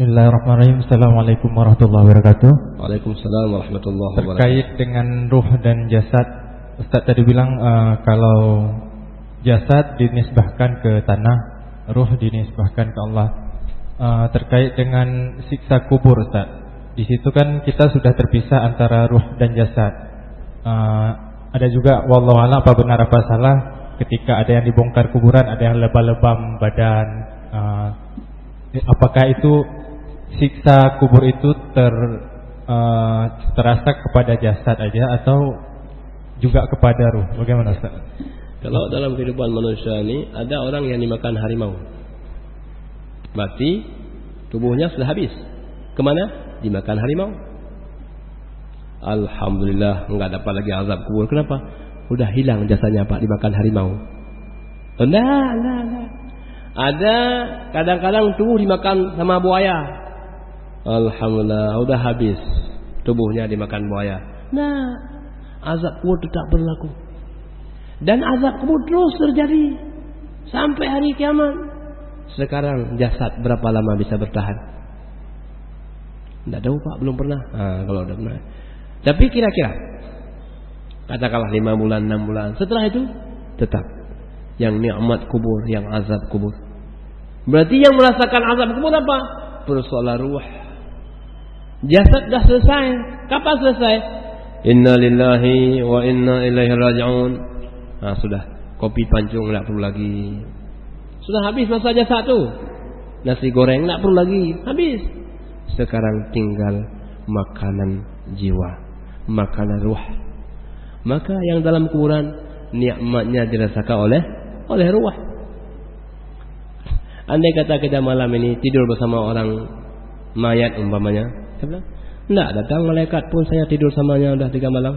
Bismillahirrahmanirrahim. Assalamualaikum warahmatullahi wabarakatuh. Waalaikumsalam warahmatullahi wabarakatuh. Terkait dengan ruh dan jasad, Ustaz tadi bilang kalau jasad dinisbahkan ke tanah, ruh dinisbahkan ke Allah. Terkait dengan siksa kubur, Ustaz, di situ kan kita sudah terpisah antara ruh dan jasad. Ada juga wallahu a'lam apa benar apa salah ketika ada yang dibongkar kuburan, ada yang lebam-lebam badan. Apakah itu siksa kubur itu terasa kepada jasad aja atau juga kepada ruh? Bagaimana, Ustaz? Kalau dalam kehidupan manusia ini ada orang yang dimakan harimau, berarti tubuhnya sudah habis. Kemana? Dimakan harimau. Alhamdulillah enggak dapat lagi azab kubur. Kenapa? Udah hilang jasanya Pak, dimakan harimau. Enggak. Ada kadang-kadang tubuh dimakan sama buaya. Alhamdulillah udah habis tubuhnya dimakan buaya. Nah, azab kubur tetap berlaku. Dan azab kubur terus terjadi sampai hari kiamat. Sekarang jasad berapa lama bisa bertahan? Tidak tahu Pak, belum pernah. Kalau udah pernah. Tapi kira-kira katakanlah 5 bulan, 6 bulan. Setelah itu tetap yang nikmat kubur, yang azab kubur. Berarti yang merasakan azab kubur apa? Persoalan ruh. Jasad dah selesai. Kapan selesai? Inna lillahi wa inna ilaihi raji'un. Sudah. Kopi pancung tak perlu lagi. Sudah habis masa jasad tu. Nasi goreng tak perlu lagi. Habis. Sekarang tinggal makanan jiwa, makanan ruh. Maka yang dalam kuburan nikmatnya dirasakan oleh ruh. Andai kata kita malam ini tidur bersama orang mayat umpamanya, saya bilang, enggak datang malaikat pun saya tidur samanya udah 3 malam.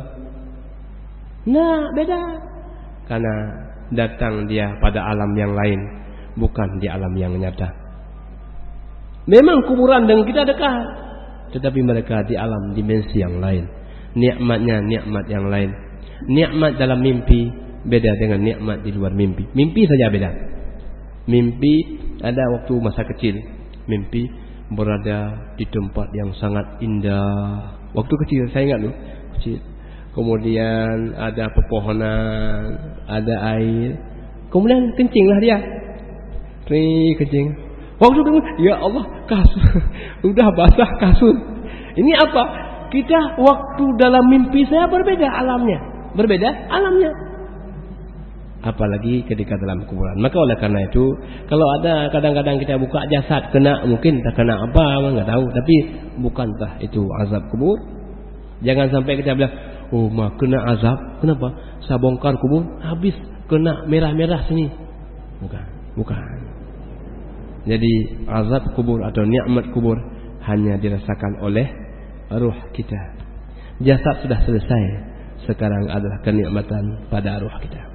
Nah, beda. Karena datang dia pada alam yang lain, bukan di alam yang nyata. Memang kuburan dengan kita dekat, tetapi mereka di alam dimensi yang lain. Nikmatnya nikmat yang lain. Nikmat dalam mimpi beda dengan nikmat di luar mimpi. Mimpi saja beda. Mimpi ada waktu masa kecil, mimpi berada di tempat yang sangat indah. Waktu kecil saya ingat loh, kecil. Kemudian ada pepohonan, ada air. Kemudian kencinglah dia. Kencing. Waktu itu ya Allah, kasur udah basah kasur. Ini apa? Kita waktu dalam mimpi saya berbeda alamnya. Apalagi ketika dalam kuburan. Maka oleh karena itu, kalau ada kadang-kadang kita buka jasad kena, mungkin tak kena apa, enggak tahu, tapi bukankah itu azab kubur? Jangan sampai kita bilang, "Oh, mah kena azab." Kenapa? Saya bongkar kubur, habis kena merah-merah sini. Bukan. Jadi azab kubur atau nikmat kubur hanya dirasakan oleh ruh kita. Jasad sudah selesai. Sekarang adalah kenikmatan pada ruh kita.